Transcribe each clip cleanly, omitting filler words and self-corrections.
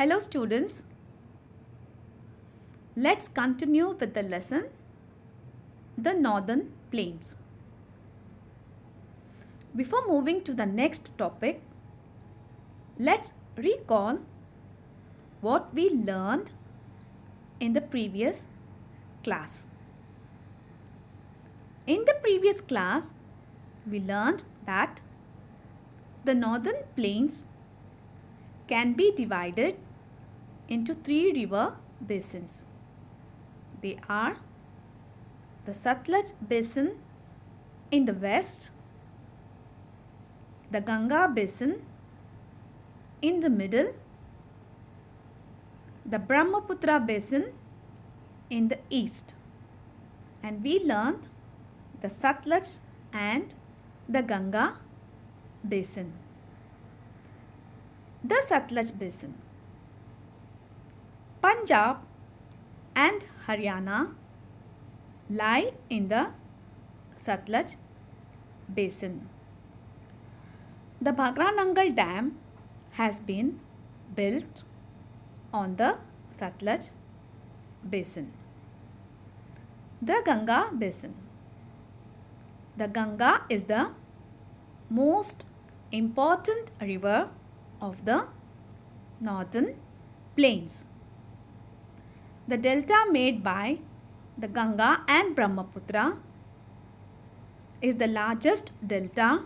Hello students, let's continue with the lesson The Northern Plains. Before moving to the next topic, let's recall what we learned in the previous class. In the previous class, we learned that the Northern Plains can be divided into three river basins. They are the Satluj Basin in the west, the Ganga Basin in the middle, the Brahmaputra Basin in the east. And we learned the Satluj and the Ganga Basin. The Satluj Basin. Punjab and Haryana lie in the Satluj Basin. The Bhakra Nangal Dam has been built on the Satluj Basin. The Ganga Basin. The Ganga is the most important river of the northern plains. The delta made by the Ganga and Brahmaputra is the largest delta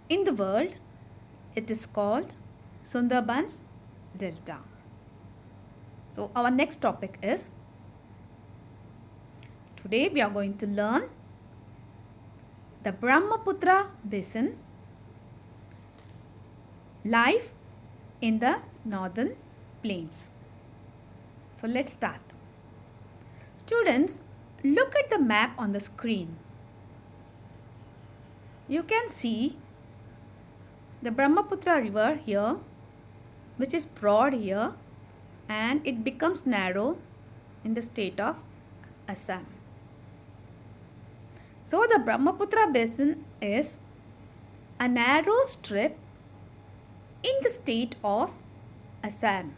in the world. It is called Sundarbans Delta. So our next topic is, today we are going to learn the Brahmaputra Basin, life in the northern plains. So let's start. Students, look at the map on the screen. You can see the Brahmaputra river here, which is broad here, and it becomes narrow in the state of Assam. So the Brahmaputra basin is a narrow strip in the state of Assam.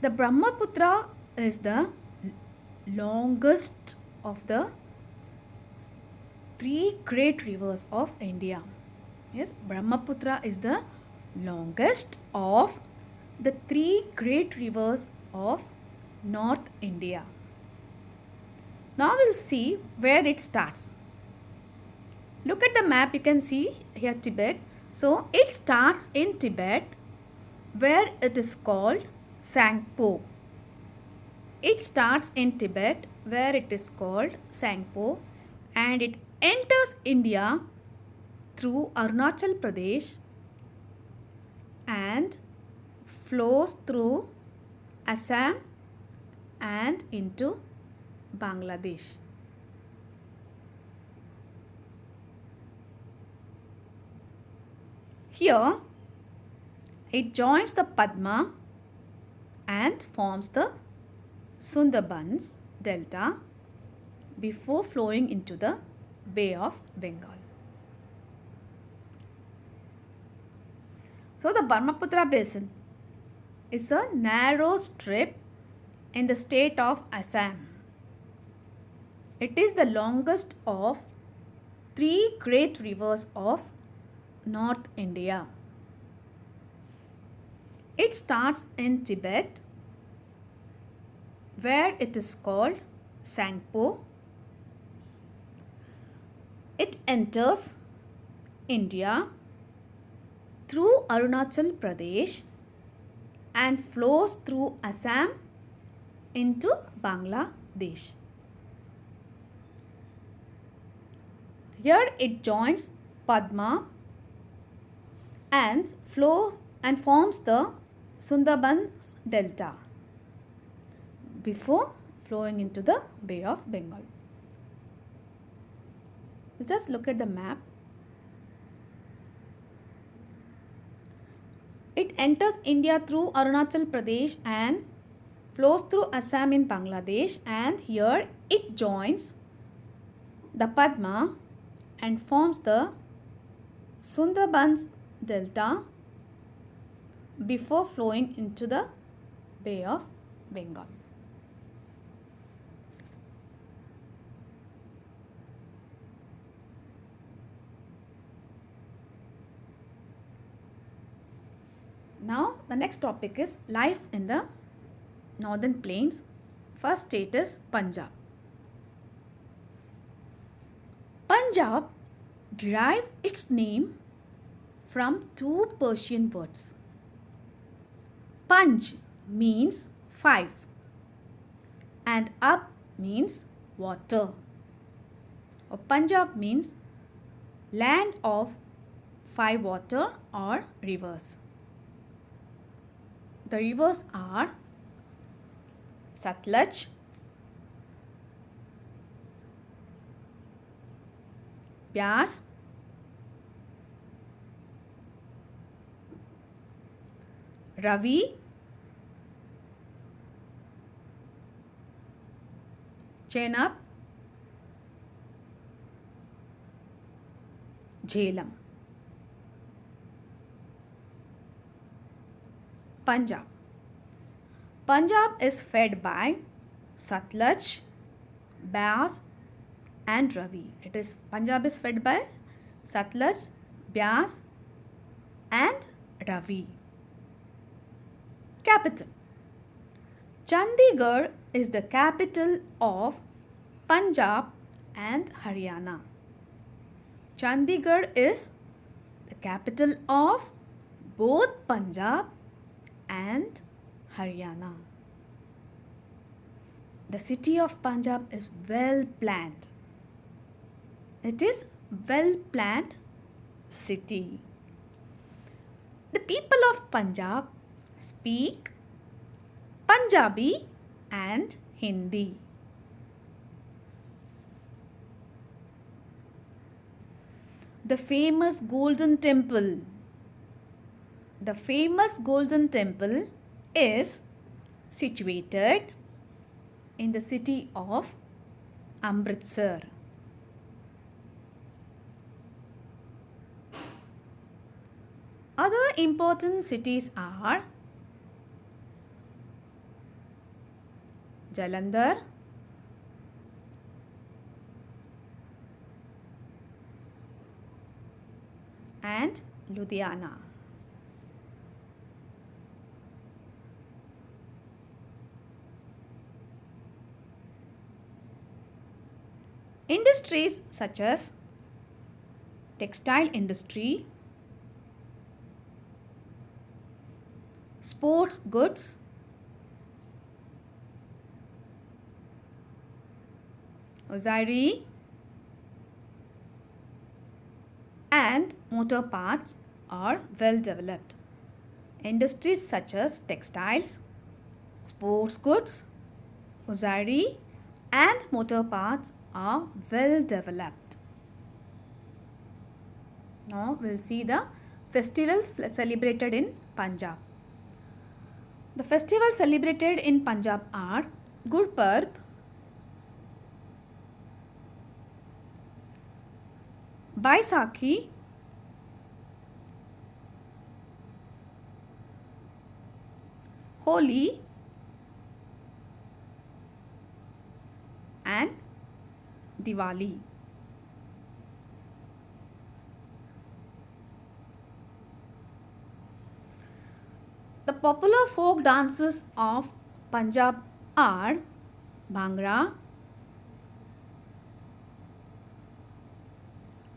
The Brahmaputra is the longest of the three great rivers of India. Yes, Brahmaputra is the longest of the three great rivers of North India. Now we'll see where it starts. Look at the map, you can see here Tibet. So it starts in Tibet, where it is called Sangpo. It starts in Tibet, where it is called Sangpo, and it enters India through Arunachal Pradesh and flows through Assam and into Bangladesh. Here it joins the Padma and forms the Sundarbans Delta before flowing into the Bay of Bengal. So the Brahmaputra Basin is a narrow strip in the state of Assam. It is the longest of three great rivers of North India. It starts in Tibet, where it is called Sangpo. It enters India through Arunachal Pradesh and flows through Assam into Bangladesh. Here it joins Padma and flows and forms the Sundarbans Delta before flowing into the Bay of Bengal. Just look at the map. It enters India through Arunachal Pradesh and flows through Assam in Bangladesh, and here it joins the Padma and forms the Sundarbans Delta before flowing into the Bay of Bengal. Now the next topic is life in the northern plains. First state is Punjab. Punjab derived its name from two Persian words. Panj means five and Ab means water. Or Punjab means land of five water or rivers. The rivers are Satluj, Byas, Ravi, Chenab, Jhelum. Punjab. Punjab is fed by Satluj, Byas and Ravi. Punjab is fed by Satluj, Byas and Ravi. Capital. Chandigarh is the capital of Punjab and Haryana. Chandigarh is the capital of both Punjab and Haryana. The city of Punjab is well planned. It is well planned city. The people of Punjab speak Punjabi and Hindi. The famous Golden Temple. The famous Golden Temple is situated in the city of Amritsar. Other important cities are Jalandhar, and Ludhiana. Industries such as textile industry, sports goods, hosiery and motor parts are well developed. Industries such as textiles, sports goods, hosiery and motor parts are well developed. Now we'll see the festivals celebrated in Punjab. The festivals celebrated in Punjab are Gurpurb, Baisakhi, Holi and Diwali. The popular folk dances of Punjab are Bhangra,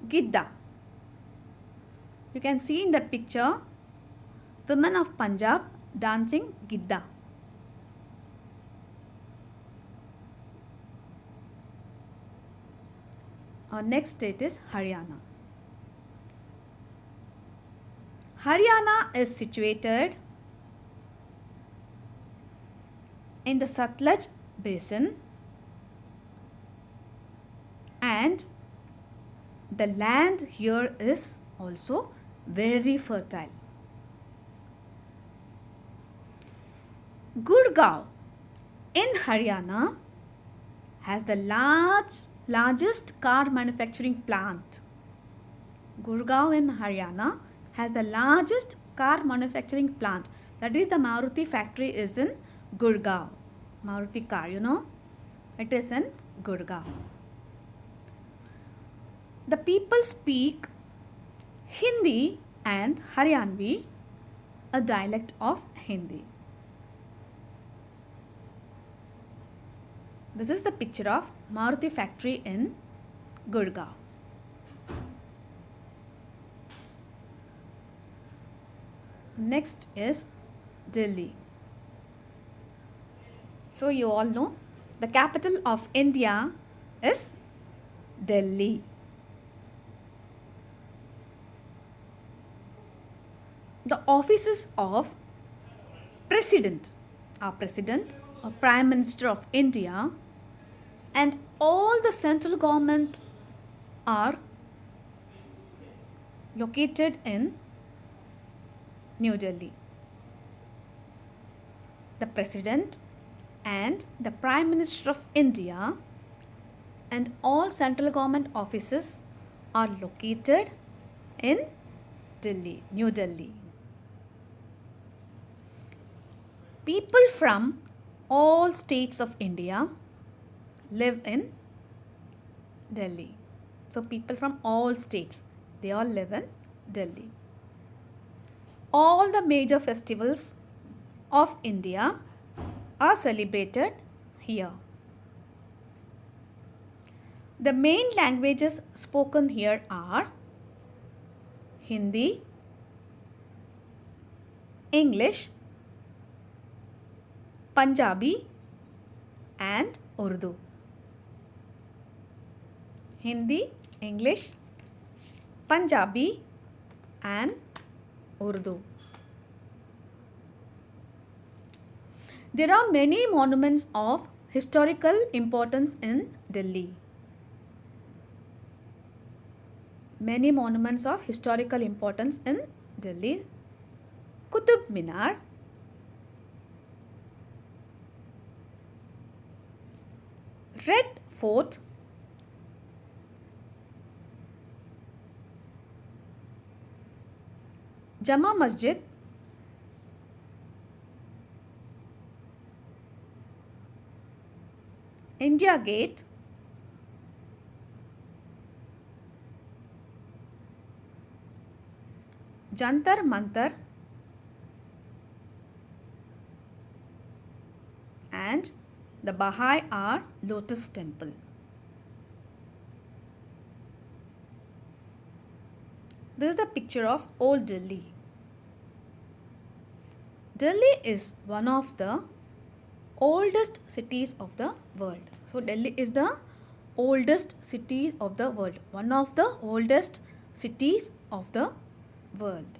Gidda. You can see in the picture women of Punjab dancing Gidda. Our next state is Haryana. Haryana is situated in the Satluj basin and the land here is also very fertile. Gurgaon in Haryana has the largest car manufacturing plant. Gurgaon in Haryana has the largest car manufacturing plant. That is the Maruti factory is in Gurgaon. Maruti car, you know, it is in Gurgaon. The people speak Hindi and Haryanvi, a dialect of Hindi. This is the picture of Maruti factory in Gurgaon. Next is Delhi. So you all know the capital of India is Delhi. The offices of President, or Prime Minister of India, and all the central government are located in New Delhi. The President and the Prime Minister of India and all central government offices are located in Delhi, New Delhi. People from all states of India live in Delhi. So people from all states, they all live in Delhi. All the major festivals of India are celebrated here. The main languages spoken here are Hindi, English, Punjabi and Urdu. Hindi, English, Punjabi and Urdu. There are many monuments of historical importance in Delhi. Many monuments of historical importance in Delhi. Qutub Minar, Red Fort, Jama Masjid, India Gate, Jantar Mantar and the Baha'i Lotus Temple. This is the picture of Old Delhi. Delhi is one of the oldest cities of the world. So Delhi is the oldest city of the world. One of the oldest cities of the world.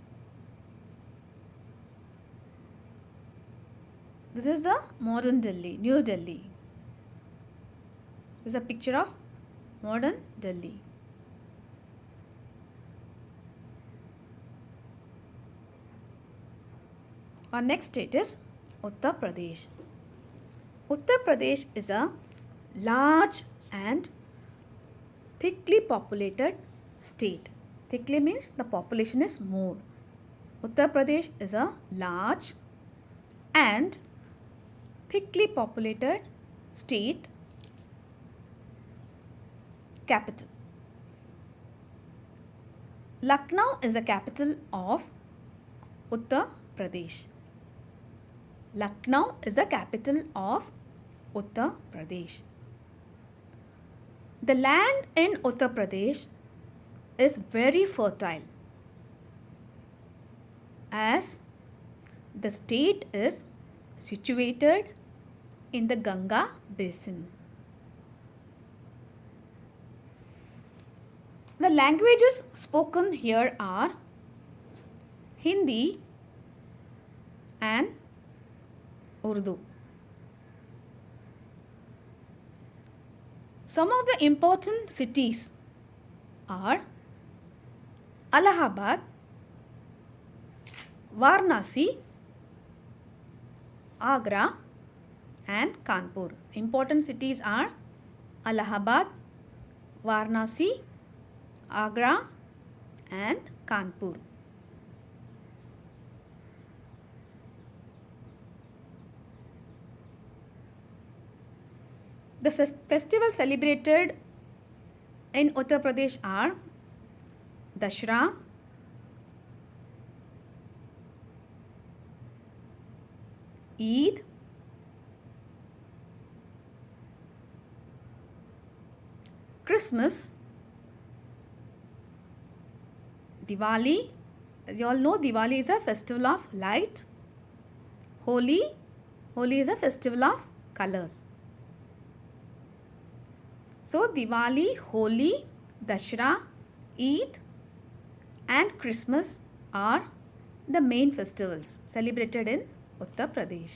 This is the modern Delhi, New Delhi. This is a picture of modern Delhi. Our next state is Uttar Pradesh. Uttar Pradesh is a large and thickly populated state. Thickly means the population is more. Uttar Pradesh is a large and thickly populated state. Capital. Lucknow is the capital of Uttar Pradesh. Lucknow is the capital of Uttar Pradesh. The land in Uttar Pradesh is very fertile as the state is situated in the Ganga basin. The languages spoken here are Hindi and Urdu. Some of the important cities are Allahabad, Varanasi, Agra and Kanpur. Important cities are Allahabad, Varanasi, Agra and Kanpur. The festivals celebrated in Uttar Pradesh are Dashra, Eid, Christmas, Diwali. As you all know, Diwali is a festival of light. Holi, Holi is a festival of colors. So Diwali, Holi, Dashra, Eid and Christmas are the main festivals celebrated in Uttar Pradesh.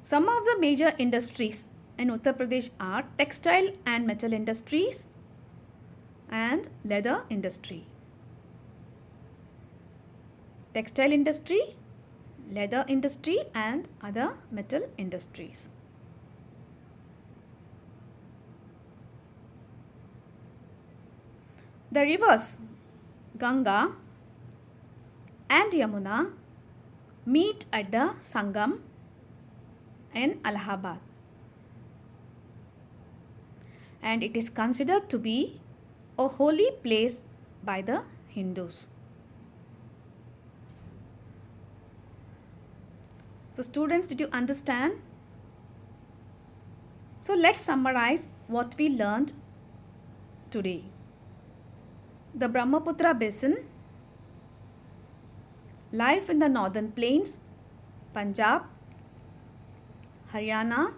Some of the major industries in Uttar Pradesh are textile and metal industries and leather industry. Textile industry, leather industry and other metal industries. The rivers Ganga and Yamuna meet at the Sangam in Allahabad, and it is considered to be a holy place by the Hindus. So students, did you understand? So let's summarize what we learned today. The Brahmaputra Basin, life in the northern plains, Punjab, Haryana,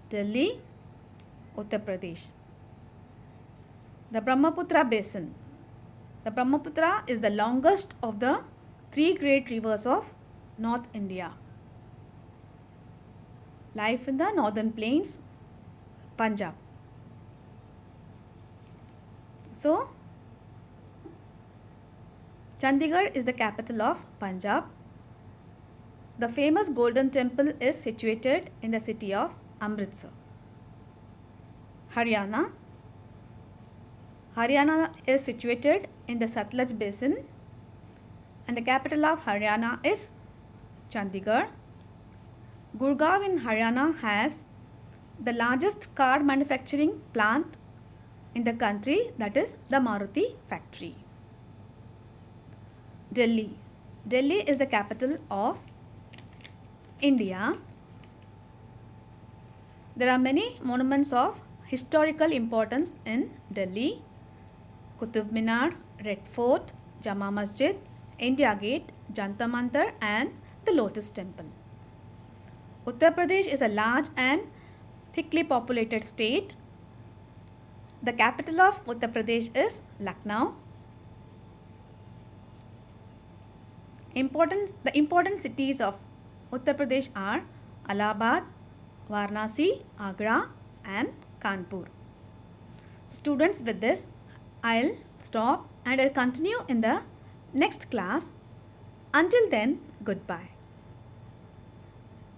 Delhi, Uttar Pradesh. The Brahmaputra Basin. The Brahmaputra is the longest of the three great rivers of North India. Life in the northern plains, Punjab. So, Chandigarh is the capital of Punjab. The famous Golden Temple is situated in the city of Amritsar. Haryana. Haryana is situated in the Satluj Basin and the capital of Haryana is Chandigarh. Gurgaon in Haryana has the largest car manufacturing plant in the country, that is the Maruti factory. Delhi. Delhi is the capital of India. There are many monuments of historical importance in Delhi. Qutub Minar, Red Fort, Jama Masjid, India Gate, Jantar Mantar and the Lotus Temple. Uttar Pradesh is a large and thickly populated state. The capital of Uttar Pradesh is Lucknow. The important cities of Uttar Pradesh are Allahabad, Varanasi, Agra and Kanpur. Students, with this I'll stop and I'll continue in the next class. Until then, goodbye.